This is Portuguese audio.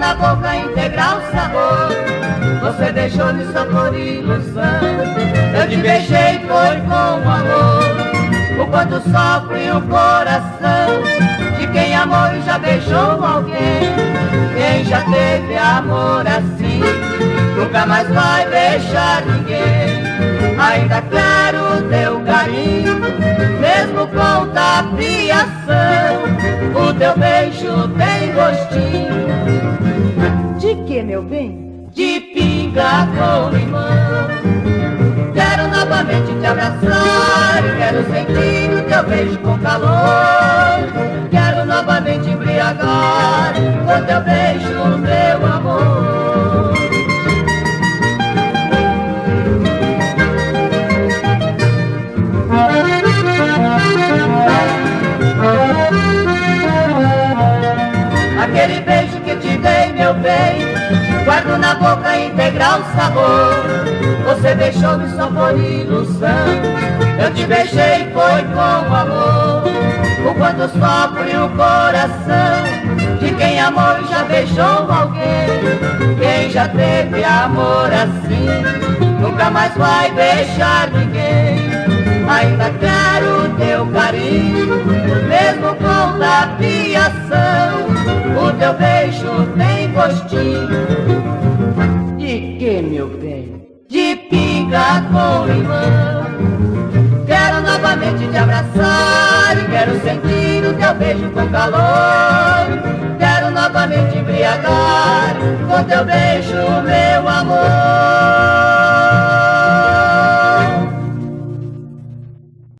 na boca integral sabor. Você deixou-me só por ilusão. Eu te beijei foi com amor. O quanto sofre o coração de quem amou e já beijou alguém. Quem já teve amor assim nunca mais vai beijar ninguém. Ainda quero teu carinho, mesmo com tapiação. O teu beijo tem gostinho. De que, meu bem? De pinga com limão. Quero novamente te abraçar e quero sentir o teu beijo com calor. Quero novamente embriagar com teu beijo, meu amor. Aquele beijo que te dei, meu bem, guardo na boca integral sabor. Você deixou-me só por ilusão. Eu te beijei foi com amor. O quanto sofre o coração de quem amou e já beijou alguém. Quem já teve amor assim nunca mais vai beijar ninguém. Ainda quero teu carinho, mesmo com tapiação. O teu beijo tem gostinho. De que, meu bem? De pinga com limão. Quero novamente te abraçar e quero sentir o teu beijo com calor. Quero novamente embriagar com teu beijo, meu amor.